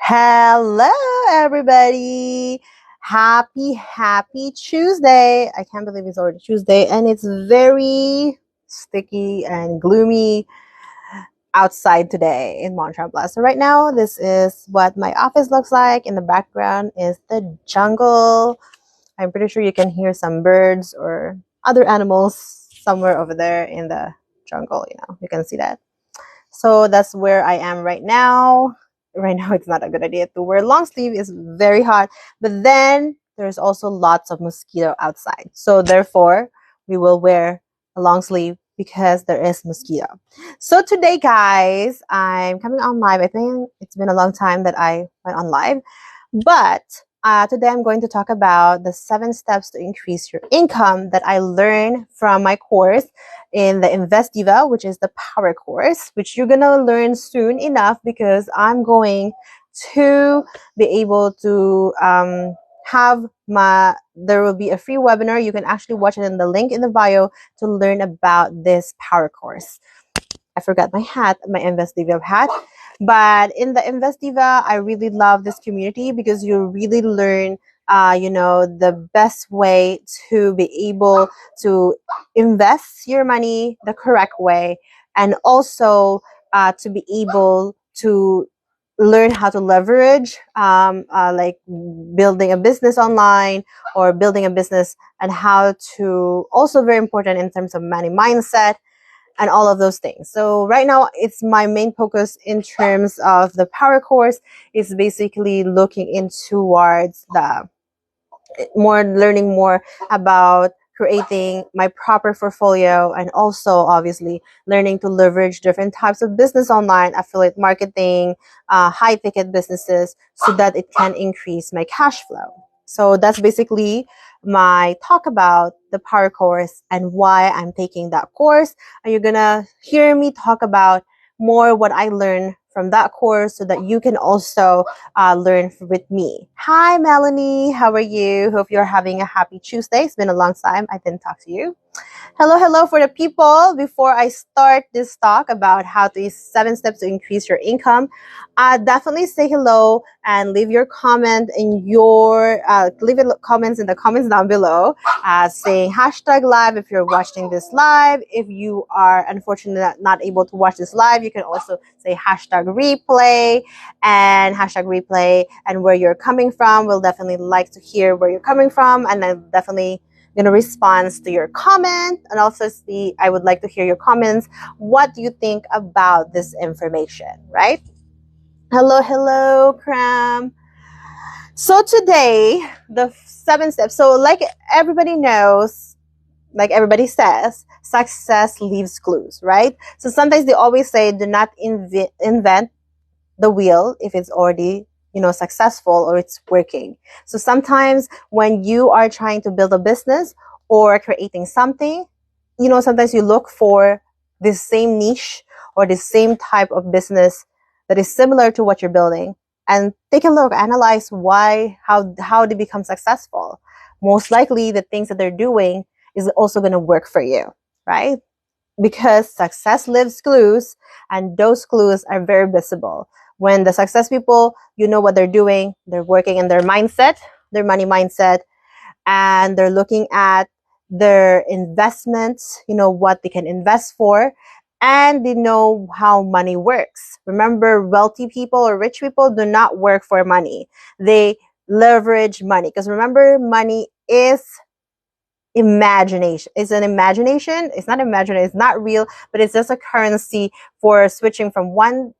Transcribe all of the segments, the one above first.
Hello, everybody. Happy Tuesday. I can't believe it's already Tuesday and it's very sticky and gloomy outside today in Montreal. So right now, this is what my office looks like. In the background is the jungle. I'm pretty sure you can hear some birds or other animals somewhere over there in the jungle. You can see that. So that's where I am right now. Right now, it's not a good idea to wear long sleeve. It's very hot. But then there's also lots of mosquito outside. So therefore, we will wear a long sleeve because there is mosquito. So today, guys, I'm coming on live. I think it's been a long time that I went on live. But today I'm going to talk about the 7 steps to increase your income that I learned from my course in the Invest Diva, which is the power course, which you're going to learn soon enough because I'm going to be able to there will be a free webinar. You can actually watch it in the link in the bio to learn about this power course. I forgot my hat, my Invest Diva hat. But in the Invest Diva, I really love this community because you really learn, the best way to be able to invest your money the correct way, and also to be able to learn how to leverage, like building a business online or building a business, and how to also very important in terms of money mindset and all of those things. So right now, it's my main focus in terms of the power course is basically looking in towards the learning more about creating my proper portfolio, and also obviously learning to leverage different types of business online, affiliate marketing, high ticket businesses, so that it can increase my cash flow. So that's basically my talk about the power course and why I'm taking that course. And you're gonna hear me talk about more what I learned from that course so that you can also learn with me. Hi, Melanie. How are you? Hope you're having a happy Tuesday. It's been a long time. I didn't talk to you. Hello for the people. Before I start this talk about how to use 7 steps to increase your income, definitely say hello and leave your comment in comments in the comments down below, saying hashtag live if you're watching this live. If you are unfortunately not able to watch this live, you can also say hashtag replay and where you're coming from. We'll definitely like to hear where you're coming from, and I definitely going to respond to your comment. And also I would like to hear your comments. What do you think about this information, right? Hello, Cram. So today, the 7 steps. So like everybody knows, like everybody says, success leaves clues, right? So sometimes they always say, do not invent the wheel if it's already successful or it's working. So sometimes when you are trying to build a business or creating something, sometimes you look for this same niche or the same type of business that is similar to what you're building, and take a look, analyze how they become successful. Most likely the things that they're doing is also going to work for you, right? Because success leaves clues, and those clues are very visible. When the success people, what they're doing, they're working in their mindset, their money mindset, and they're looking at their investments, what they can invest for, and they know how money works. Remember, wealthy people or rich people do not work for money. They leverage money, because remember, money is imagination. It's an imagination. It's not imagination. It's not real, but it's just a currency for switching from one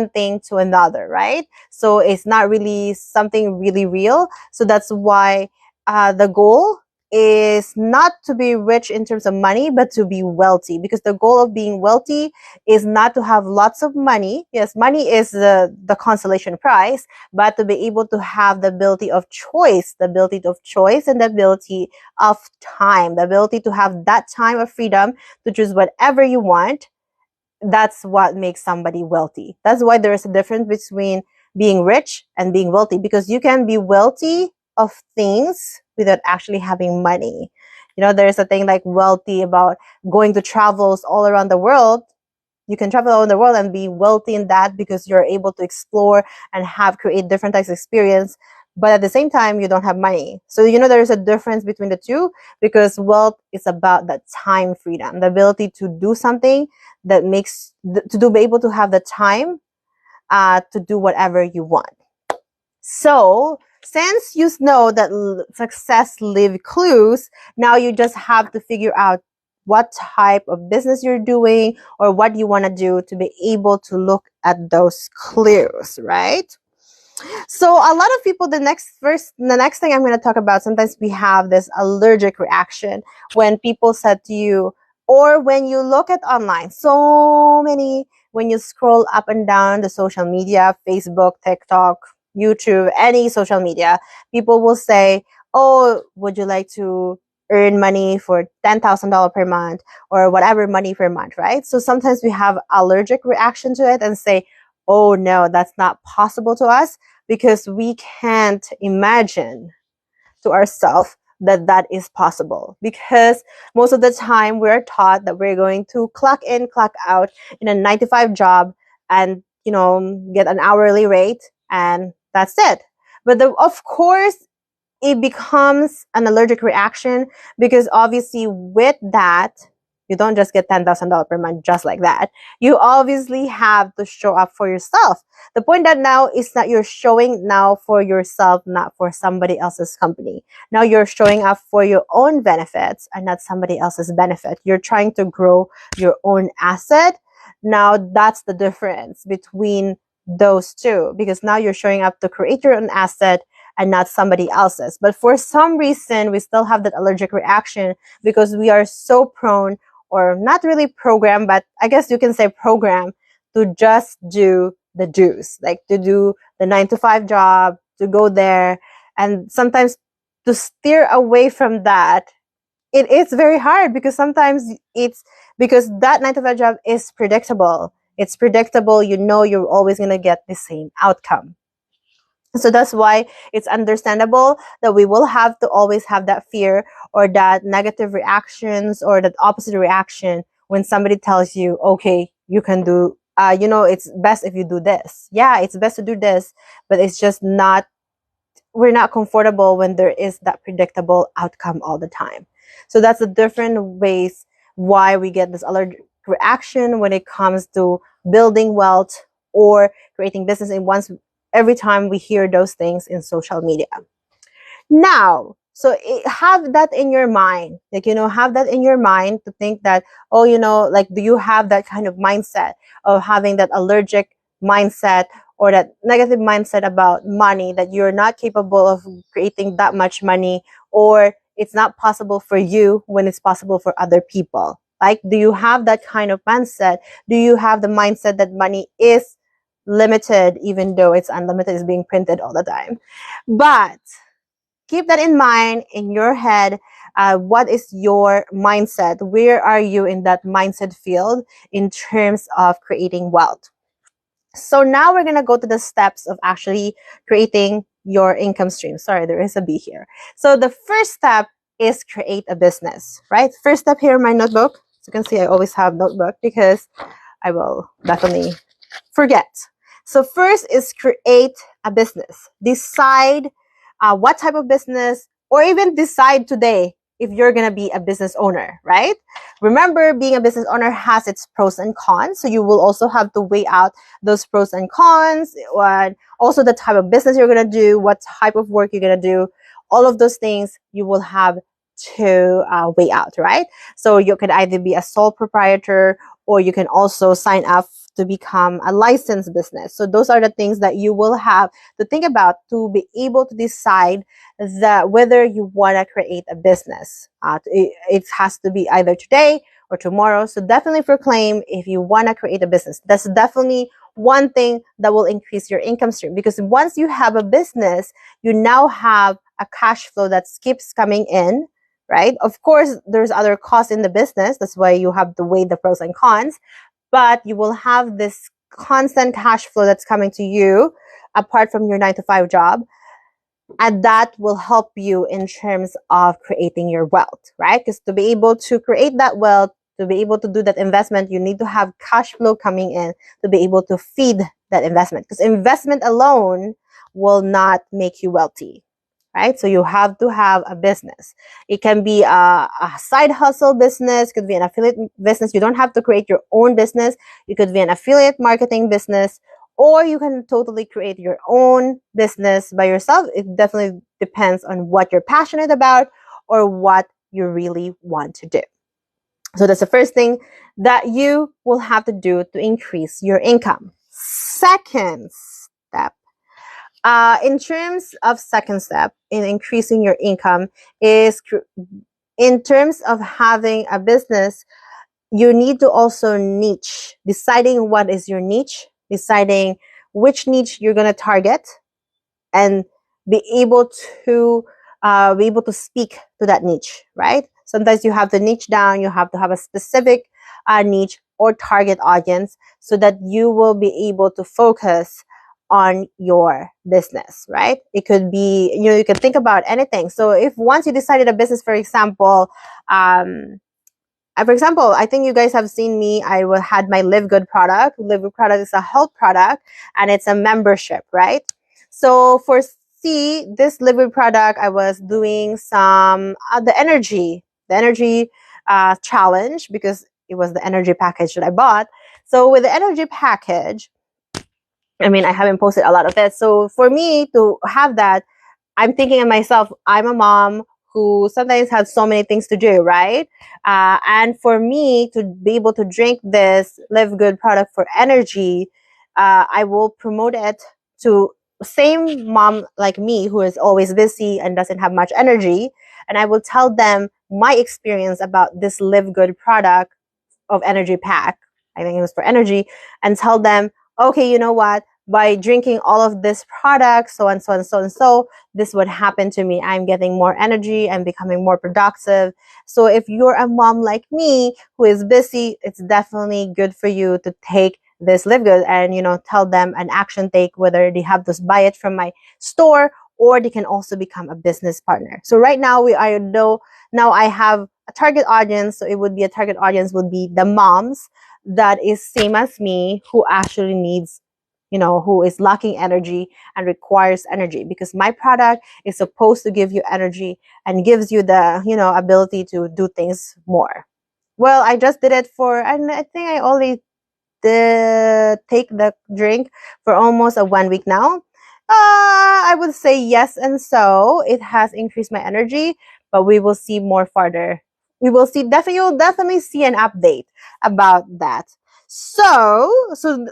thing to another, right? So it's not really something really real. So that's why the goal is not to be rich in terms of money, but to be wealthy, because the goal of being wealthy is not to have lots of money. Yes, money is the consolation prize, but to be able to have the ability of choice, and the ability of time, the ability to have that time of freedom to choose whatever you want. That's what makes somebody wealthy. That's why there is a difference between being rich and being wealthy, because you can be wealthy of things without actually having money. There's a thing like wealthy about going to travels all around the world, You can travel around the world and be wealthy in that because you're able to explore and create different types of experience. But at the same time, you don't have money. So, there's a difference between the two, because wealth is about that time freedom, the ability to do something that be able to have the time to do whatever you want. So, since you know that success leaves clues, now you just have to figure out what type of business you're doing or what you want to do to be able to look at those clues, right? So a lot of people, the next thing I'm going to talk about, sometimes we have this allergic reaction when people said to you, or when you look at online, when you scroll up and down the social media, Facebook, TikTok, YouTube, any social media, people will say, oh, would you like to earn money for $10,000 per month or whatever money per month, right? So sometimes we have allergic reaction to it and say, oh no, that's not possible to us, because we can't imagine to ourselves that that is possible, because most of the time we're taught that we're going to clock in, clock out in a 9 to 5 job and get an hourly rate, and that's it. But of course it becomes an allergic reaction, because obviously with that, you don't just get $10,000 per month just like that. You obviously have to show up for yourself. The point that now is that you're showing now for yourself, not for somebody else's company. Now you're showing up for your own benefits and not somebody else's benefit. You're trying to grow your own asset. Now that's the difference between those two, because now you're showing up to create your own asset and not somebody else's. But for some reason, we still have that allergic reaction, because we are so prone, or not really programmed, but I guess you can say programmed, to just do the do's, like to do the 9 to 5 job, to go there. And sometimes to steer away from that, it is very hard, because sometimes it's because that 9 to 5 job is predictable. It's predictable. You're always going to get the same outcome. So that's why it's understandable that we will have to always have that fear or that negative reactions or that opposite reaction when somebody tells you, okay, you can do, it's best if you do this. Yeah, it's best to do this, but it's just not, we're not comfortable when there is that predictable outcome all the time. So that's the different ways why we get this allergic reaction when it comes to building wealth or creating business every time we hear those things in social media. Now, so have that in your mind, have that in your mind to think that, oh, like, do you have that kind of mindset of having that allergic mindset or that negative mindset about money, that you're not capable of creating that much money, or it's not possible for you when it's possible for other people? Like, do you have that kind of mindset? Do you have the mindset that money is limited, even though it's unlimited, is being printed all the time? But keep that in mind in your head. What is your mindset? Where are you in that mindset field in terms of creating wealth? So now we're going to go to the steps of actually creating your income stream. Sorry, there is a B here. So the first step is create a business, right? First step here in my notebook. As you can see, I always have notebook because I will definitely forget. So first is create a business. Decide what type of business, or even decide today if you're going to be a business owner, right? Remember, being a business owner has its pros and cons. So you will also have to weigh out those pros and cons, and also the type of business you're going to do, what type of work you're going to do. All of those things you will have to weigh out, right? So you could either be a sole proprietor, or you can also sign up to become a licensed business. So those are the things that you will have to think about to be able to decide that whether you want to create a business. It has to be either today or tomorrow. So definitely proclaim if you want to create a business. That's definitely one thing that will increase your income stream, because once you have a business, you now have a cash flow that keeps coming in, right? Of course, there's other costs in the business. That's why you have to weigh the pros and cons. But you will have this constant cash flow that's coming to you apart from your 9 to 5 job. And that will help you in terms of creating your wealth, right? Because to be able to create that wealth, to be able to do that investment, you need to have cash flow coming in to be able to feed that investment, because investment alone will not make you wealthy, right? So you have to have a business. It can be a side hustle business, could be an affiliate business. You don't have to create your own business. You could be an affiliate marketing business, or you can totally create your own business by yourself. It definitely depends on what you're passionate about or what you really want to do. So that's the first thing that you will have to do to increase your income. Second step, in terms of second step in increasing your income is in terms of having a business, you need to also niche, deciding what is your niche, deciding which niche you're going to target, and be able to speak to that niche, right? Sometimes you have to niche down, you have to have a specific niche or target audience so that you will be able to focus on your business, right? It could be, you can think about anything. So if once you decided a business, for example, I think you guys have seen me. Had my Live Good product. Live Good product is a health product, and it's a membership, right? So for this Live Good product, I was doing some the energy challenge, because it was the energy package that I bought. So with the energy package, I mean, I haven't posted a lot of it. So for me to have that, I'm thinking of myself, I'm a mom who sometimes has so many things to do, right? And for me to be able to drink this Live Good product for energy, I will promote it to same mom like me who is always busy and doesn't have much energy. And I will tell them my experience about this Live Good product of energy pack. I think it was for energy, and tell them, okay, you know what? By drinking all of this product, so and so and so and so, this would happen to me. I'm getting more energy. I'm becoming more productive. So if you're a mom like me who is busy, it's definitely good for you to take this Live Good and, tell them an action take, whether they have to buy it from my store or they can also become a business partner. So right now now I have a target audience. So it would be a target audience would be the moms that is same as me who actually needs, who is lacking energy and requires energy, because my product is supposed to give you energy and gives you the, ability to do things more. Well, I just did it and I think I only take the drink for almost a 1 week now. I would say yes, and so it has increased my energy, but we will see more further. We will see you'll definitely see an update about that. So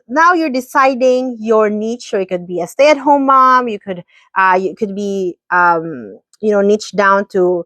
now you're deciding your niche. So it could be a stay-at-home mom. You could be niche down to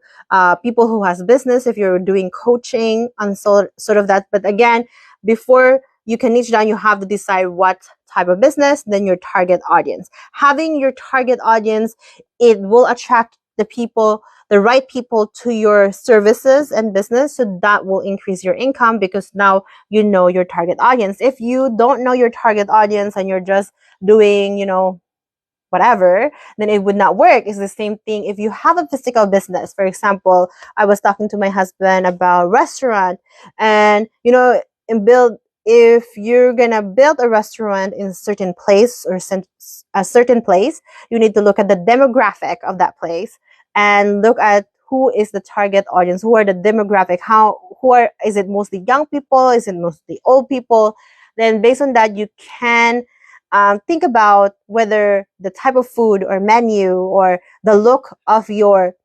people who has business. If you're doing coaching and sort of that, but again, before you can niche down, you have to decide what type of business, then your target audience. Having your target audience, it will attract the right people to your services and business. So that will increase your income because now you know your target audience. If you don't know your target audience and you're just doing, whatever, then it would not work. It's the same thing if you have a physical business. For example, I was talking to my husband about restaurant, and if you're gonna build a restaurant in a certain place or a certain place, you need to look at the demographic of that place and look at who is the target audience, who are the demographic, is it mostly young people, is it mostly old people? Then based on that, you can think about whether the type of food or menu or the look of your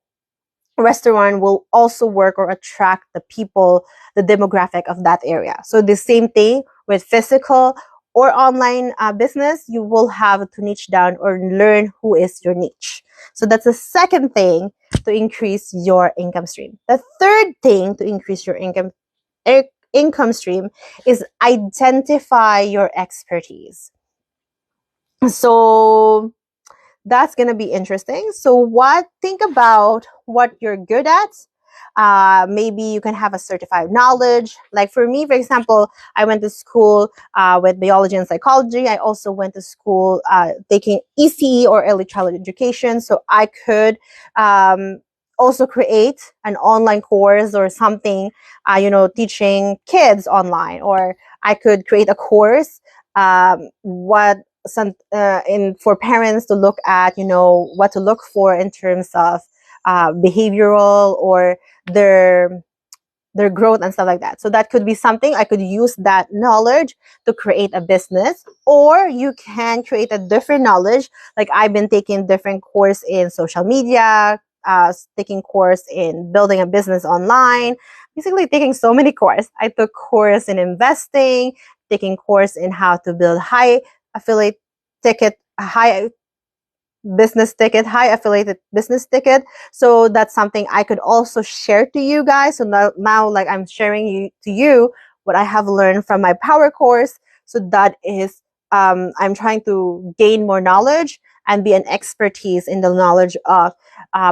restaurant will also work or attract the people, the demographic of that area. So the same thing with physical or online business, you will have to niche down or learn who is your niche. So that's the second thing to increase your income stream. The third thing to increase your income stream is identify your expertise. So that's going to be interesting. So think about what you're good at. Maybe you can have a certified knowledge. Like for me, for example, I went to school with biology and psychology. I also went to school taking ECE or early childhood education. So I could also create an online course or something, teaching kids online, or I could create a course, what some in for parents to look at, what to look for in terms of behavioral or their their growth and stuff like that. So that could be something I could use that knowledge to create a business, or you can create a different knowledge. Like I've been taking different course in social media, taking course in building a business online, basically taking so many courses. I took course in investing, taking course in how to build high affiliate ticket, high business ticket, high affiliated business ticket. So that's something I could also share to you guys. So now like I'm sharing to you what I have learned from my power course. So that is, I'm trying to gain more knowledge and be an expertise in the knowledge of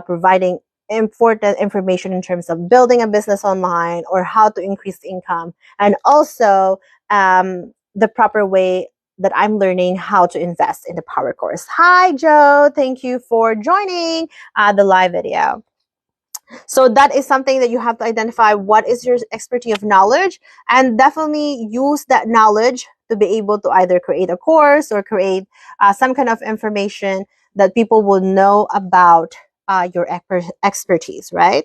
providing important information in terms of building a business online or how to increase income, and also the proper way that I'm learning how to invest in the power course. Hi, Joe. Thank you for joining the live video. So that is something that you have to identify. What is your expertise of knowledge? And definitely use that knowledge to be able to either create a course or create some kind of information that people will know about your expertise, right?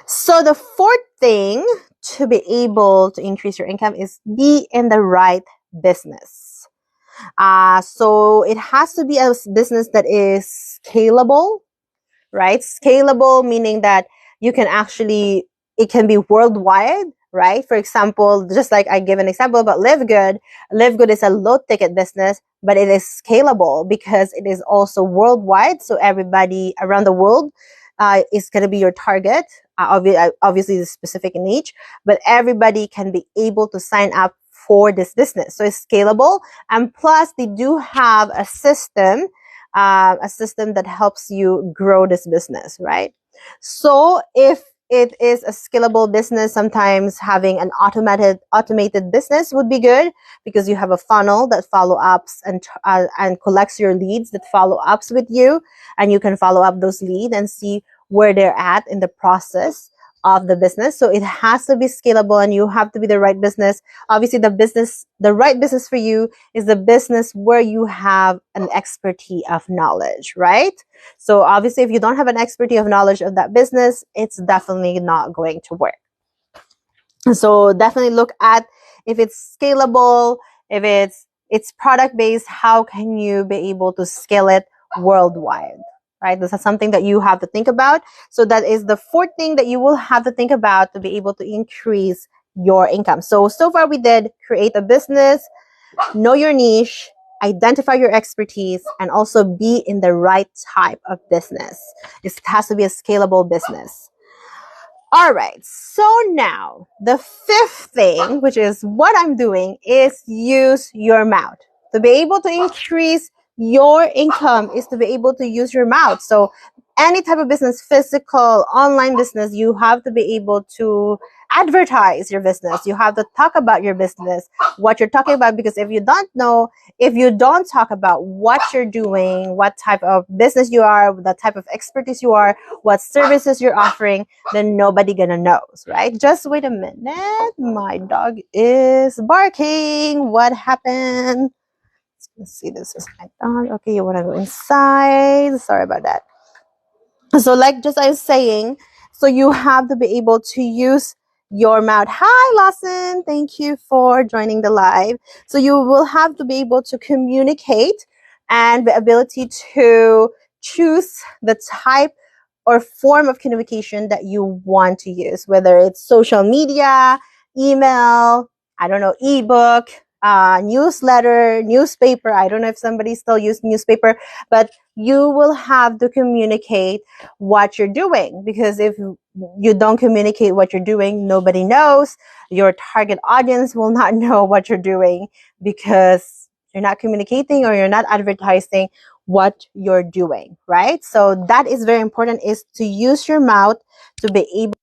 So the fourth thing to be able to increase your income is be in the right business. So it has to be a business that is scalable, right? Scalable meaning that you can actually, it can be worldwide, right? For example, just like I give an example about Live Good. Live Good is a low ticket business, but it is scalable because it is also worldwide. So everybody around the world is going to be your target. Obviously, it's specific in each, but everybody can be able to sign up for this business. So it's scalable. And plus, they do have a system that helps you grow this business, right? So if it is a scalable business, sometimes having an automated business would be good, because you have a funnel that follow ups and collects your leads that follow ups with you, and you can follow up those leads and see where they're at in the process of the business. So it has to be scalable, and you have to be the right business. Obviously, the right business for you is the business where you have an expertise of knowledge, right? So obviously, if you don't have an expertise of knowledge of that business, it's definitely not going to work. So definitely look at if it's scalable, if it's product based, how can you be able to scale it worldwide? Right? This is something that you have to think about. So that is the fourth thing that you will have to think about to be able to increase your income. So far we did create a business, know your niche, identify your expertise, and also be in the right type of business. It has to be a scalable business. All right. So now the fifth thing, which is what I'm doing, is use your mouth. To be able to increase your income is to be able to use your mouth. So any type of business, physical, online business, you have to be able to advertise your business. You have to talk about your business, what you're talking about, because if you don't talk about what you're doing, what type of business you are, the type of expertise you are, what services you're offering, then nobody gonna knows, right? Just wait a minute. My dog is barking. What happened? Let's see, this is my dog. Okay, you wanna go inside? Sorry about that. So like just I was saying, so you have to be able to use your mouth. Hi, Lawson. Thank you for joining the live. So you will have to be able to communicate and the ability to choose the type or form of communication that you want to use, whether it's social media, email, I don't know, ebook, newsletter, newspaper. I don't know if somebody still uses newspaper, but you will have to communicate what you're doing, because if you don't communicate what you're doing, nobody knows. Your target audience will not know what you're doing because you're not communicating or you're not advertising what you're doing, right? So that is very important, is to use your mouth to be able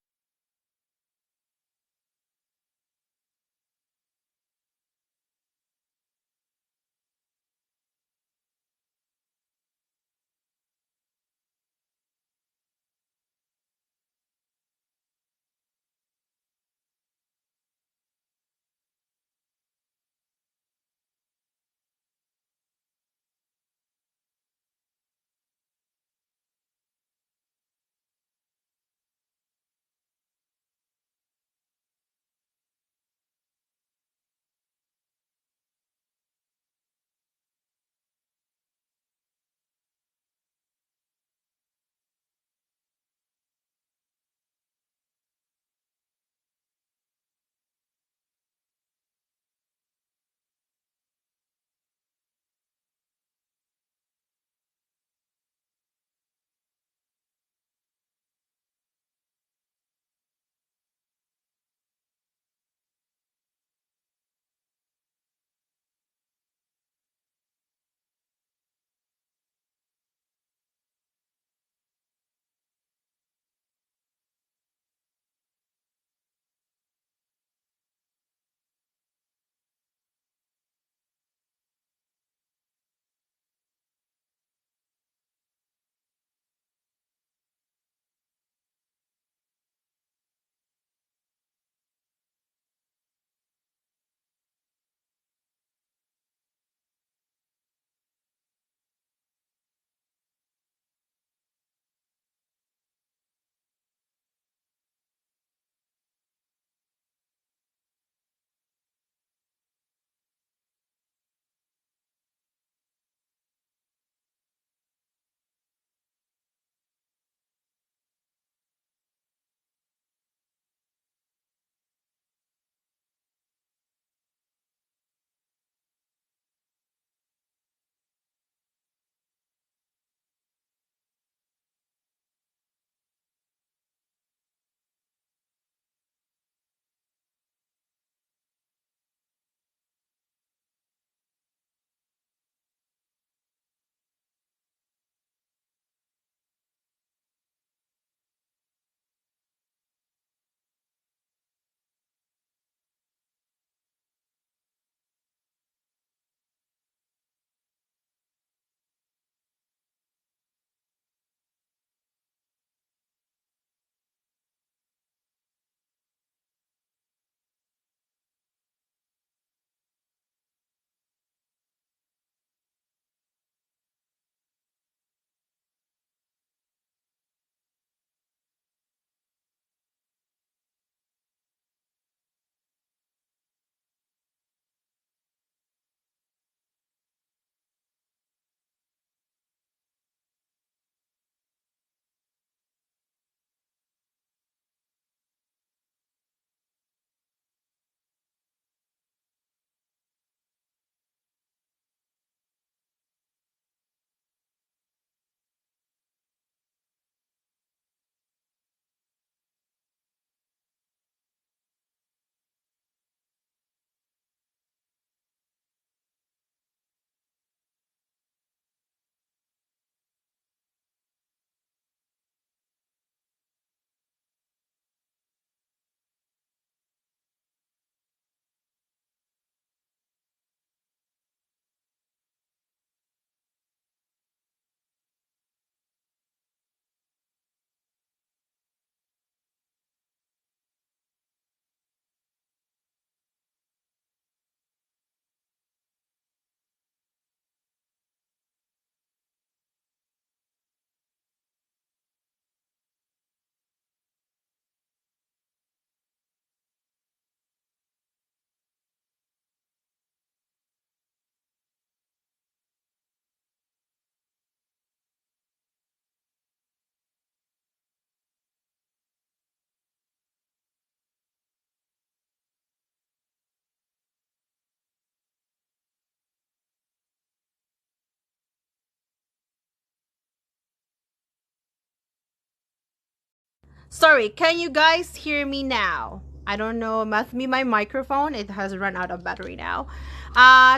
Sorry, can you guys hear me now? I don't know, must be my microphone. It has run out of battery now.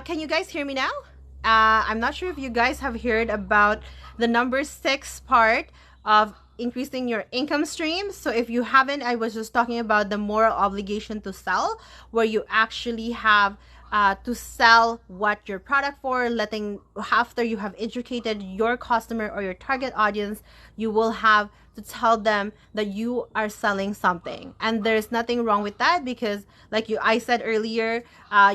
Can you guys hear me now? I'm not sure if you guys have heard about the number 6 part of increasing your income stream. So if you haven't, I was just talking about the moral obligation to sell, where you actually have to sell what your product for, letting after you have educated your customer or your target audience, you will have to tell them that you are selling something. And there's nothing wrong with that, because like I said earlier,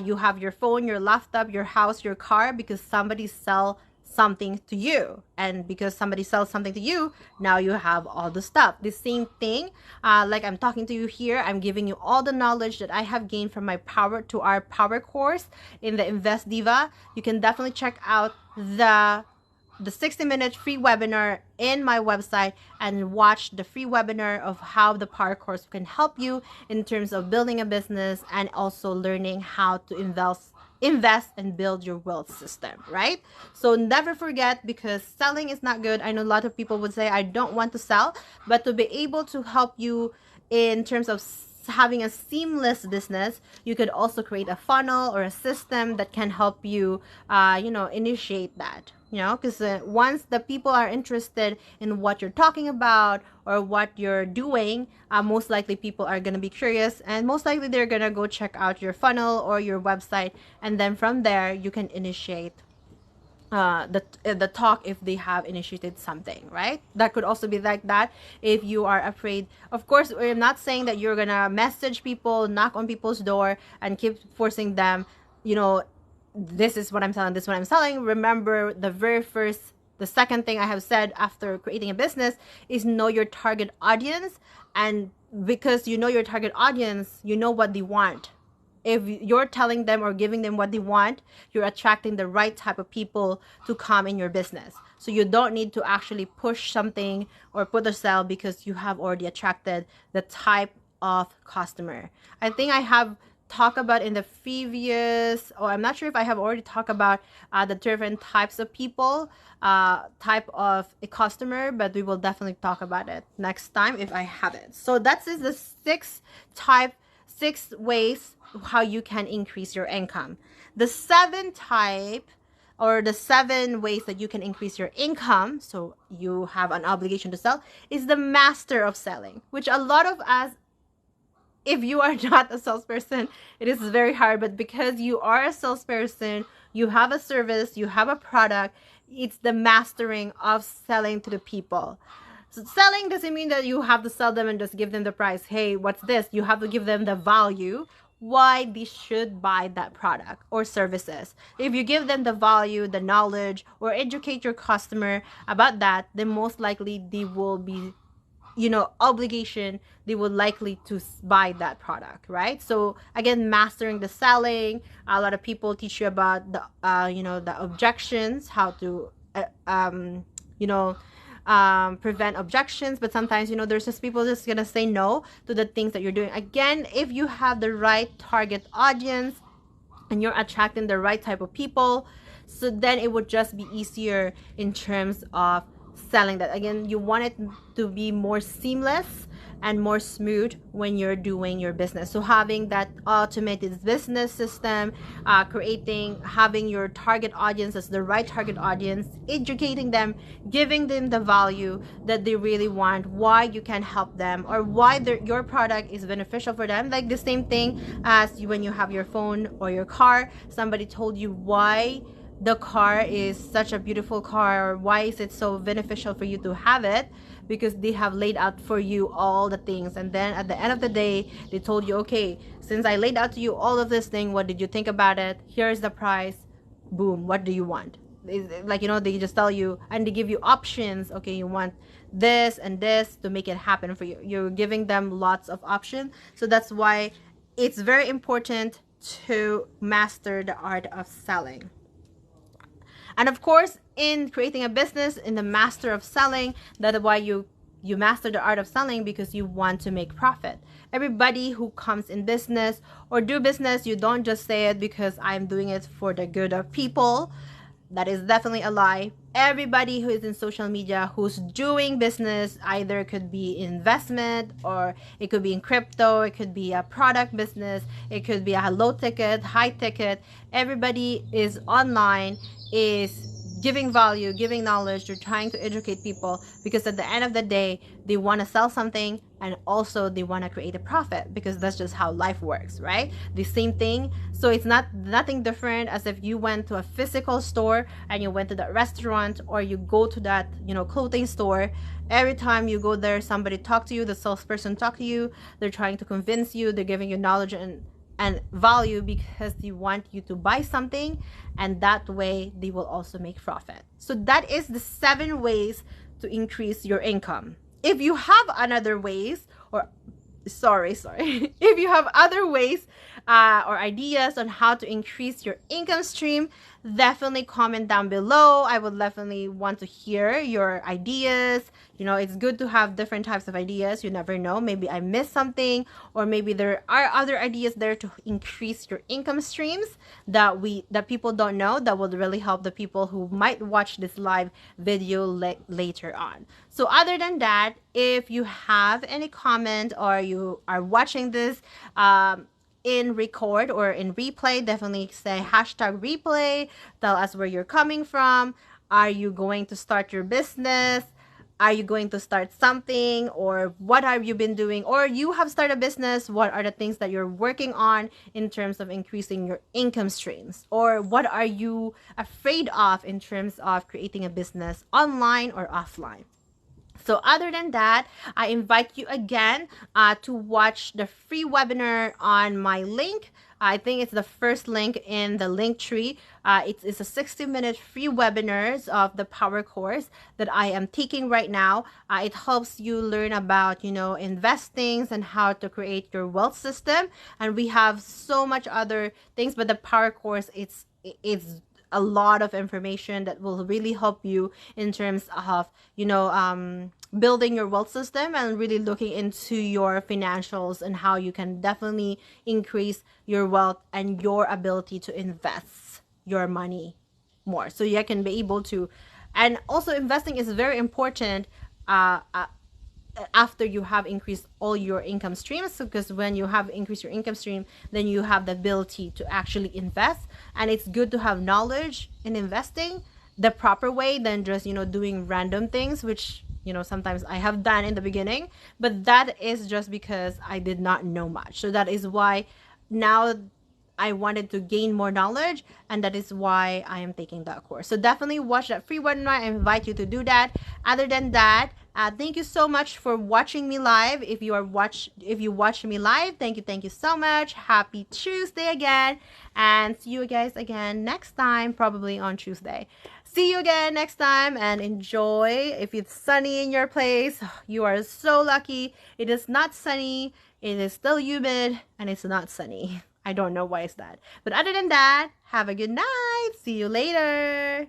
you have your phone, your laptop, your house, your car, because somebody sell something to you, and because somebody sells something to you, now you have all the stuff. The same thing, like I'm talking to you here, I'm giving you all the knowledge that I have gained from my power to our power course in the Invest Diva. You can definitely check out the 60-minute free webinar in my website and watch the free webinar of how the power course can help you in terms of building a business and also learning how to invest and build your wealth system, right? So never forget, because selling is not good. I know a lot of people would say, I don't want to sell, but to be able to help you in terms of having a seamless business, you could also create a funnel or a system that can help you, initiate that. Because once the people are interested in what you're talking about or what you're doing, most likely people are going to be curious, and most likely they're going to go check out your funnel or your website, and then from there you can initiate the talk if they have initiated something, right? That could also be like that if you are afraid. Of course, we're not saying that you're gonna message people, knock on people's door, and keep forcing them, this is what I'm selling, this is what I'm selling. Remember, the second thing I have said after creating a business is know your target audience. And because you know your target audience, you know what they want. If you're telling them or giving them what they want, you're attracting the right type of people to come in your business. So you don't need to actually push something or put a sell, because you have already attracted the type of customer. I think I have talked about in the previous, or I'm not sure if I have already talked about the different types of people, type of a customer, but we will definitely talk about it next time if I have it. So that's the 6 ways how you can increase your income. The 7 type, or the 7 ways that you can increase your income, so you have an obligation to sell, is the master of selling, which a lot of us, if you are not a salesperson, it is very hard. But because you are a salesperson, you have a service, you have a product, it's the mastering of selling to the people. So selling doesn't mean that you have to sell them and just give them the price. Hey, what's this? You have to give them the value, why they should buy that product or services. If you give them the value, the knowledge, or educate your customer about that, then most likely they will be, obligation, they would likely to buy that product, right? So again, mastering the selling. A lot of people teach you about the the objections, how to prevent objections, but sometimes there's just people just gonna say no to the things that you're doing. Again, if you have the right target audience and you're attracting the right type of people, so then it would just be easier in terms of selling that. Again, you want it to be more seamless and more smooth when you're doing your business. So having that automated business system, having your target audience as the right target audience, educating them, giving them the value that they really want, why you can help them, or why your product is beneficial for them. Like the same thing as when you have your phone or your car, somebody told you why the car is such a beautiful car, or why is it so beneficial for you to have it, because they have laid out for you all the things. And then at the end of the day, they told you, okay, since I laid out to you all of this thing, what did you think about it? Here's the price. Boom, what do you want? Like, they just tell you, and they give you options. Okay, you want this and this to make it happen for you. You're giving them lots of options. So that's why it's very important to master the art of selling. And of course, in creating a business, in the master of selling, that's why you master the art of selling, because you want to make profit. Everybody who comes in business or do business, you don't just say it because I'm doing it for the good of people. That is definitely a lie. everybody who is in social media who's doing business, either it could be investment, or it could be in crypto, it could be a product business, it could be a low ticket, high ticket. Everybody is online, is giving value, giving knowledge. They're trying to educate people because at the end of the day, they want to sell something, and also they want to create a profit, because that's just how life works, right? The same thing. So it's nothing different as if you went to a physical store and you went to that restaurant, or you go to that, clothing store. Every time you go there, somebody talk to you, the salesperson talk to you, they're trying to convince you, they're giving you knowledge and value because they want you to buy something, and that way they will also make profit. So that is the 7 ways to increase your income. If you have another ways, or sorry if you have other ways or ideas on how to increase your income stream, definitely comment down below. I would definitely want to hear your ideas. It's good to have different types of ideas. You never know, maybe I missed something, or maybe there are other ideas there to increase your income streams that people don't know, that would really help the people who might watch this live video later on. So other than that, if you have any comment, or you are watching this in record or in replay, definitely say #replay. Tell us where you're coming from. Are you going to start your business? Are you going to start something? Or what have you been doing? Or you have started a business, what are the things that you're working on in terms of increasing your income streams? Or what are you afraid of in terms of creating a business online or offline? So other than that, I invite you again to watch the free webinar on my link. I think it's the first link in the link tree. It's a 60-minute free webinars of the power course that I am taking right now. It helps you learn about, investing and how to create your wealth system. And we have so much other things, but the power course, it's a lot of information that will really help you in terms of, building your wealth system and really looking into your financials and how you can definitely increase your wealth and your ability to invest your money more. So you can be able to, and also investing is very important after you have increased all your income streams, because when you have increased your income stream, then you have the ability to actually invest. And it's good to have knowledge in investing the proper way than just doing random things, which sometimes I have done in the beginning, but that is just because I did not know much. So that is why now I wanted to gain more knowledge, and that is why I am taking that course. So definitely watch that free webinar. I invite you to do that. Other than that, thank you so much for watching me live. If you watch me live, thank you so much. Happy Tuesday again, and see you guys again next time, probably on Tuesday. See you again next time, and enjoy. If it's sunny in your place, you are so lucky. It is not sunny. It is still humid, and it's not sunny. I don't know why it's that. But other than that, have a good night. See you later.